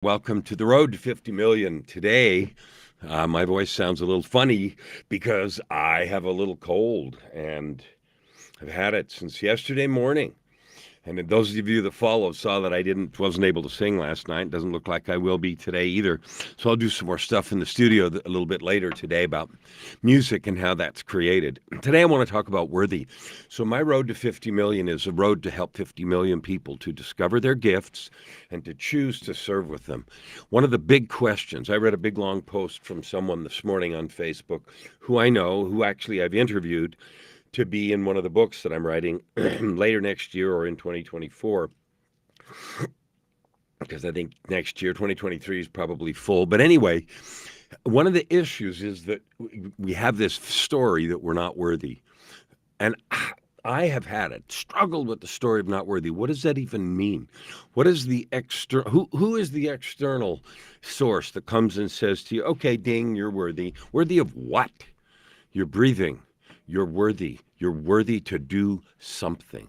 Welcome to the road to 50 million. Today, my voice sounds a little funny because I have a little cold and I've had it since yesterday morning. And those of you that follow saw that I wasn't able to sing last night. It doesn't look like I will be today either. So I'll do some more stuff in the studio a little bit later today about music and how that's created. Today I want to talk about worthy. So my road to 50 million is a road to help 50 million people to discover their gifts and to choose to serve with them. One of the big questions, I read a big long post from someone this morning on Facebook who I know, who actually I've interviewed to be in one of the books that I'm writing later next year or in 2024, because I think next year, 2023, is probably full. But anyway, one of the issues is that we have this story that we're not worthy. And I have had it, struggled with the story of not worthy. What does that even mean? What is the who is the external source that comes and says to you, okay, ding, you're worthy. Worthy of what? You're breathing. You're worthy. You're worthy to do something.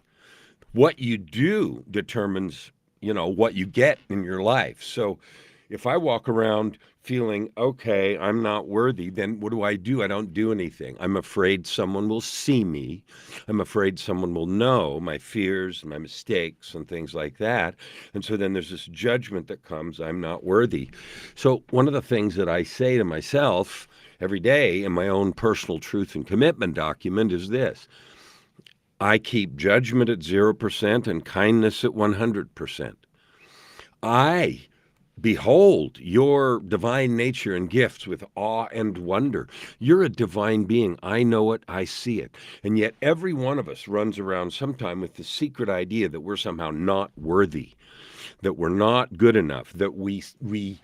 What you do determines, what you get in your life. So if I walk around feeling, okay, I'm not worthy, then what do? I don't do anything. I'm afraid someone will see me. I'm afraid someone will know my fears and my mistakes and things like that. And so then there's this judgment that comes, I'm not worthy. So one of the things that I say to myself every day in my own personal truth and commitment document is this: I keep judgment at 0% and kindness at 100%. I behold your divine nature and gifts with awe and wonder. You're a divine being. I know it. I see it. And yet every one of us runs around sometime with the secret idea that we're somehow not worthy, that we're not good enough, that we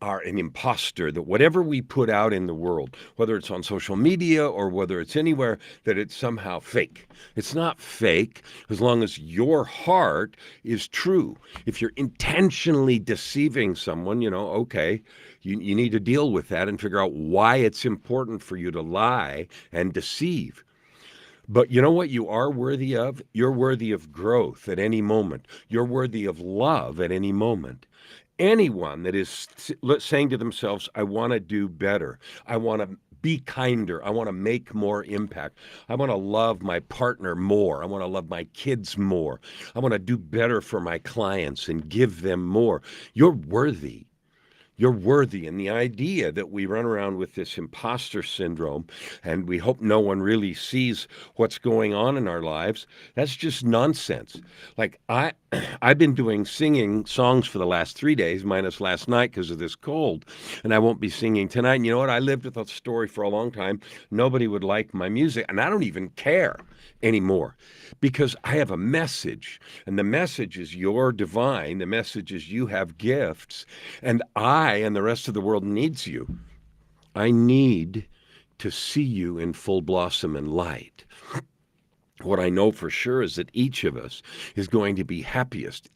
are an imposter, that whatever we put out in the world, whether it's on social media or whether it's anywhere, that it's somehow fake. It's not fake as long as your heart is true. If you're intentionally deceiving someone, okay, you need to deal with that and figure out why it's important for you to lie and deceive. But you know what you are worthy of? You're worthy of growth at any moment. You're worthy of love at any moment. Anyone that is saying to themselves, I want to do better, I want to be kinder, I want to make more impact, I want to love my partner more, I want to love my kids more, I want to do better for my clients and give them more. You're worthy. You're worthy. And the idea that we run around with this imposter syndrome and we hope no one really sees what's going on in our lives, that's just nonsense. Like I've been doing singing songs for the last 3 days, minus last night because of this cold, and I won't be singing tonight. And you know what? I lived with a story for a long time. Nobody would like my music, and I don't even care anymore because I have a message, and the message is you're divine. The message is you have gifts, and I and the rest of the world needs you. I need to see you in full blossom and light. What I know for sure is that each of us is going to be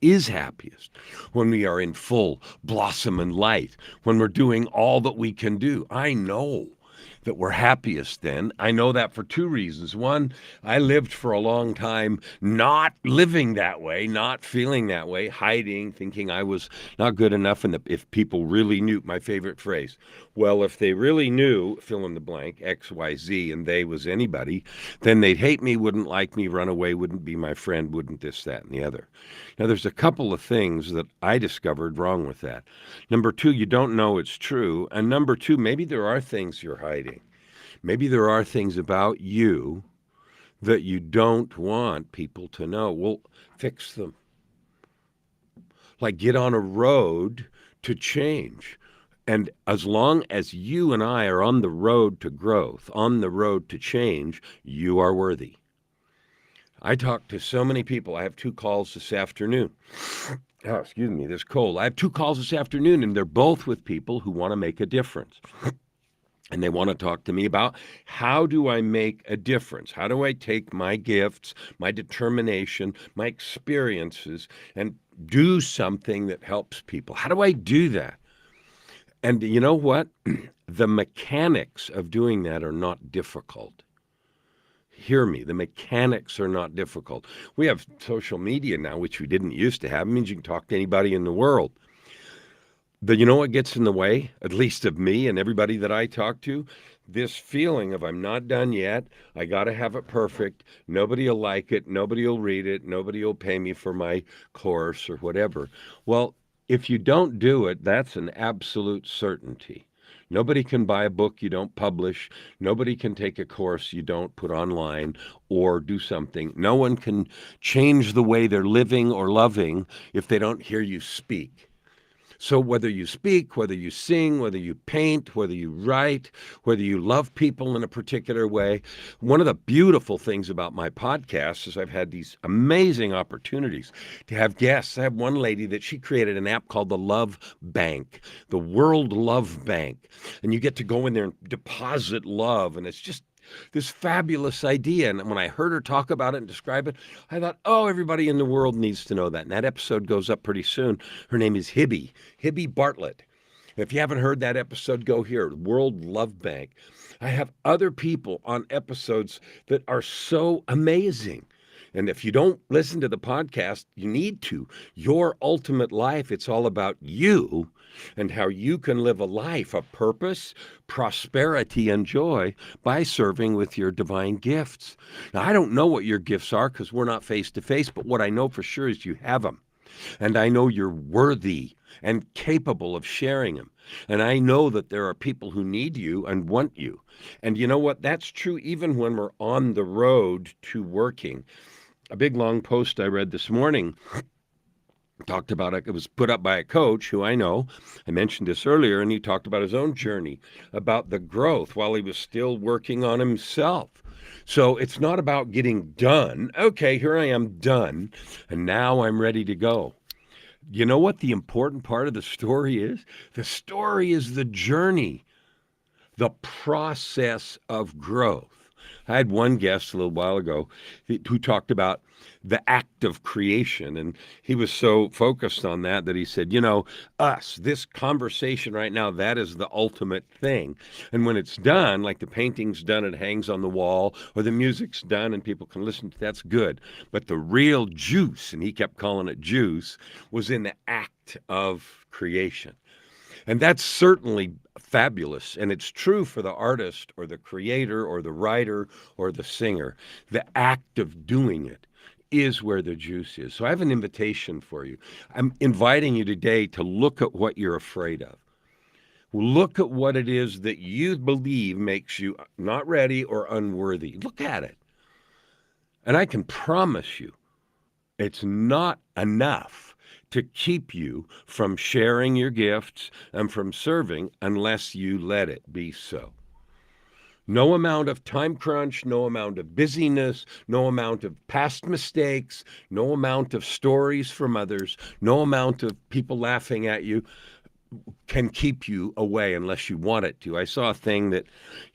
is happiest when we are in full blossom and light, when we're doing all that we can do. I know that we're happiest then. I know that for two reasons. One, I lived for a long time not living that way, not feeling that way, hiding, thinking I was not good enough. And if people really knew, my favorite phrase, well, if they really knew, fill in the blank, X, Y, Z, and they was anybody, then they'd hate me, wouldn't like me, run away, wouldn't be my friend, wouldn't this, that, and the other. Now, there's a couple of things that I discovered wrong with that. Number two, you don't know it's true. And number two, maybe there are things you're hiding. Maybe there are things about you that you don't want people to know. Well, fix them. Like get on a road to change. And as long as you and I are on the road to growth, on the road to change, you are worthy. I talk to so many people. I have 2 calls this afternoon. Oh, excuse me, this cold. I have 2 calls this afternoon, and they're both with people who want to make a difference. And they want to talk to me about how do I make a difference? How do I take my gifts, my determination, my experiences, and do something that helps people? How do I do that? And you know what? The mechanics of doing that are not difficult. Hear me, the mechanics are not difficult. We have social media now, which we didn't used to have. It means you can talk to anybody in the world. But you know what gets in the way, at least of me and everybody that I talk to? This feeling of I'm not done yet. I got to have it perfect. Nobody will like it. Nobody will read it. Nobody will pay me for my course or whatever. Well, if you don't do it, that's an absolute certainty. Nobody can buy a book you don't publish. Nobody can take a course you don't put online or do something. No one can change the way they're living or loving if they don't hear you speak. So whether you speak, whether you sing, whether you paint, whether you write, whether you love people in a particular way, one of the beautiful things about my podcast is I've had these amazing opportunities to have guests. I have one lady that she created an app called the Love Bank, the World Love Bank. And you get to go in there and deposit love. And it's just this fabulous idea. And when I heard her talk about it and describe it, I thought, oh, everybody in the world needs to know that. And that episode goes up pretty soon. Her name is Hibby Bartlett. If you haven't heard that episode, go here, World Love Bank. I have other people on episodes that are so amazing. And if you don't listen to the podcast, you need to. Your ultimate life, it's all about you and how you can live a life of purpose, prosperity, and joy by serving with your divine gifts. Now, I don't know what your gifts are because we're not face to face, but what I know for sure is you have them. And I know you're worthy and capable of sharing them. And I know that there are people who need you and want you. And you know what? That's true even when we're on the road to working. A big long post I read this morning talked about it. It was put up by a coach who I know. I mentioned this earlier, and he talked about his own journey, about the growth while he was still working on himself. So it's not about getting done. Okay, here I am done, and now I'm ready to go. You know what the important part of the story is? The story is the journey, the process of growth. I had one guest a little while ago who talked about the act of creation. And he was so focused on that he said, this conversation right now, that is the ultimate thing. And when it's done, like the painting's done, it hangs on the wall, or the music's done and people can listen to, that's good. But the real juice, and he kept calling it juice, was in the act of creation. And that's certainly fabulous. And it's true for the artist or the creator or the writer or the singer. The act of doing it is where the juice is. So I have an invitation for you. I'm inviting you today to look at what you're afraid of. Look at what it is that you believe makes you not ready or unworthy. Look at it. And I can promise you, it's not enough to keep you from sharing your gifts and from serving unless you let it be so. No amount of time crunch, no amount of busyness, no amount of past mistakes, no amount of stories from others, no amount of people laughing at you can keep you away unless you want it to. I saw a thing that,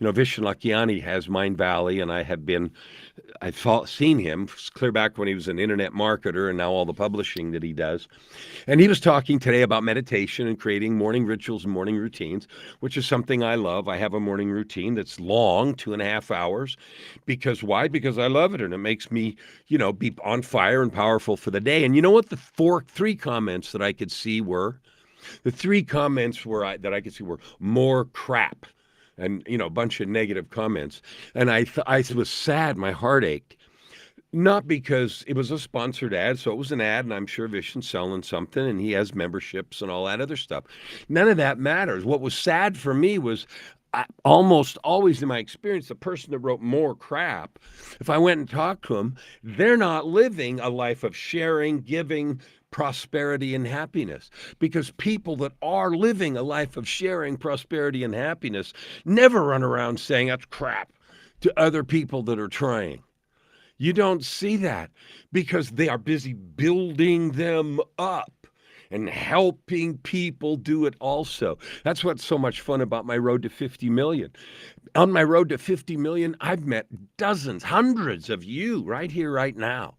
Vishen Lakhiani has Mind Valley, and I've seen him clear back when he was an internet marketer and now all the publishing that he does. And he was talking today about meditation and creating morning rituals and morning routines, which is something I love. I have a morning routine that's long, 2.5 hours. Because why? Because I love it, and it makes me, be on fire and powerful for the day. And you know what the three comments that I could see were? The three comments that I could see were more crap and, a bunch of negative comments. And I was sad. My heart ached. Not because it was a sponsored ad. So it was an ad, and I'm sure Vishen's selling something, and he has memberships and all that other stuff. None of that matters. What was sad for me was almost always in my experience, the person that wrote more crap, if I went and talked to them, they're not living a life of sharing, giving, prosperity, and happiness. Because people that are living a life of sharing, prosperity, and happiness never run around saying that's crap to other people that are trying. You don't see that because they are busy building them up and helping people do it also. That's what's so much fun about my road to 50 million. On my road to 50 million, I've met dozens, hundreds of you right here, right now,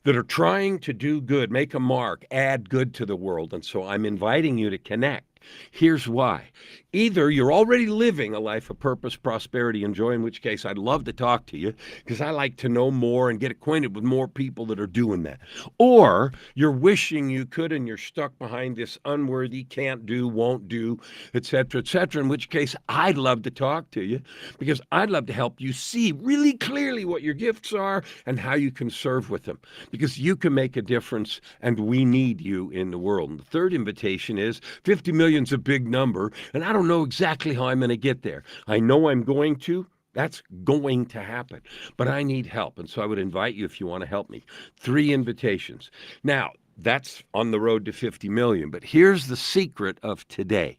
that are trying to do good, make a mark, add good to the world. And so I'm inviting you to connect. Here's why. Either you're already living a life of purpose, prosperity, and joy, in which case I'd love to talk to you because I like to know more and get acquainted with more people that are doing that. Or you're wishing you could and you're stuck behind this unworthy, can't do, won't do, et cetera, in which case I'd love to talk to you because I'd love to help you see really clearly what your gifts are and how you can serve with them because you can make a difference and we need you in the world. And the third invitation is 50 million's a big number and I don't know exactly how I'm going to get there. I know I'm going to. That's going to happen. But I need help. And so I would invite you if you want to help me. 3 invitations. Now, that's on the road to 50 million. But here's the secret of today.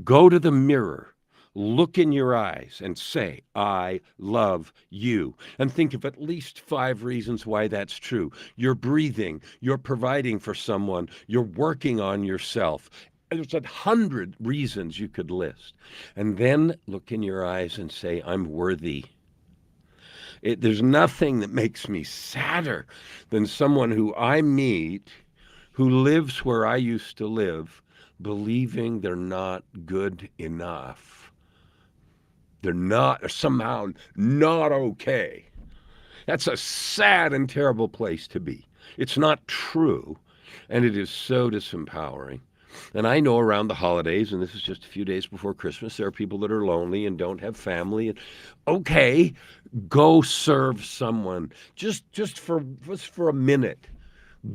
Go to the mirror. Look in your eyes and say, I love you. And think of at least 5 reasons why that's true. You're breathing. You're providing for someone. You're working on yourself. There's 100 reasons you could list. And then look in your eyes and say, I'm worthy. There's nothing that makes me sadder than someone who I meet who lives where I used to live, believing they're not good enough. They're somehow not okay. That's a sad and terrible place to be. It's not true, and it is so disempowering. And I know around the holidays, and this is just a few days before Christmas, there are people that are lonely and don't have family. And okay, go serve someone just for a minute.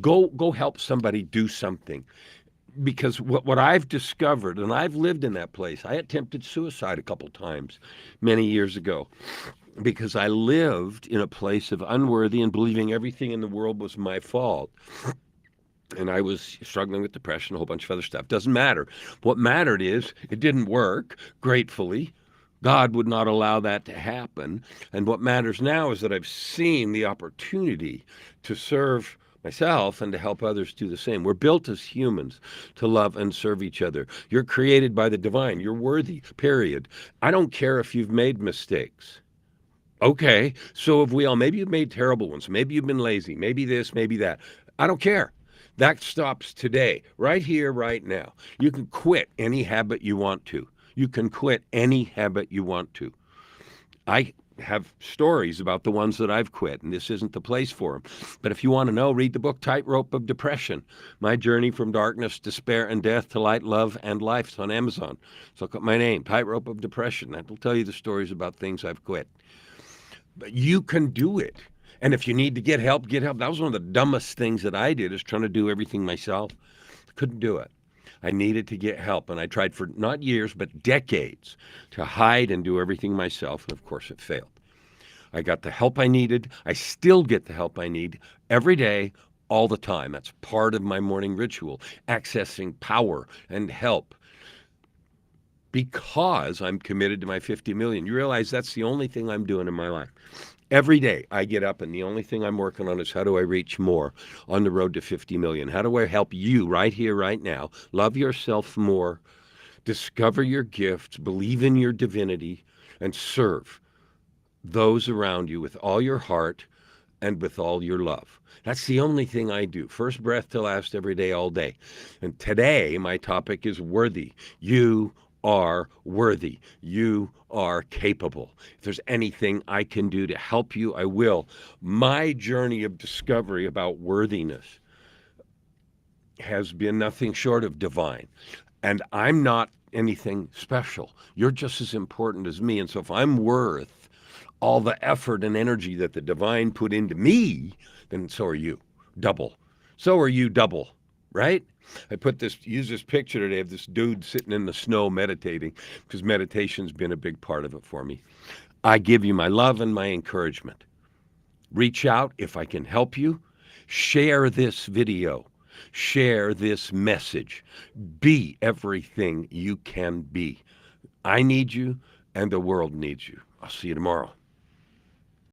Go help somebody do something. Because what I've discovered, and I've lived in that place, I attempted suicide a couple times many years ago because I lived in a place of unworthy and believing everything in the world was my fault. And I was struggling with depression, a whole bunch of other stuff. Doesn't matter. What mattered is it didn't work, gratefully. God would not allow that to happen. And what matters now is that I've seen the opportunity to serve myself and to help others do the same. We're built as humans to love and serve each other. You're created by the divine. You're worthy, period. I don't care if you've made mistakes. Okay, so have we all. Maybe you've made terrible ones. Maybe you've been lazy. Maybe this, maybe that. I don't care. That stops today, right here, right now. You can quit any habit you want to. You can quit any habit you want to. I have stories about the ones that I've quit, and this isn't the place for them. But if you want to know, read the book Tightrope of Depression, My Journey from Darkness, Despair, and Death to Light, Love, and Life. It's on Amazon. So look up my name, Tightrope of Depression. That will tell you the stories about things I've quit. But you can do it. And if you need to get help, get help. That was one of the dumbest things that I did, is trying to do everything myself. Couldn't do it. I needed to get help. And I tried for not years, but decades to hide and do everything myself. And of course, it failed. I got the help I needed. I still get the help I need every day, all the time. That's part of my morning ritual, accessing power and help. Because I'm committed to my 50 million. You realize that's the only thing I'm doing in my life. Every day I get up and the only thing I'm working on is how do I reach more on the road to 50 million? How do I help you right here, right now? Love yourself more, discover your gifts, believe in your divinity, and serve those around you with all your heart and with all your love. That's the only thing I do. First breath to last, every day, all day. And today my topic is worthy. You are worthy. You are capable. If there's anything I can do to help you, I will. My journey of discovery about worthiness has been nothing short of divine. And I'm not anything special. You're just as important as me. And so if I'm worth all the effort and energy that the divine put into me, then so are you. Double. So are you double, right? I use this picture today of this dude sitting in the snow meditating, because meditation's been a big part of it for me. I give you my love and my encouragement. Reach out if I can help you. Share this video. Share this message. Be everything you can be. I need you and the world needs you. I'll see you tomorrow.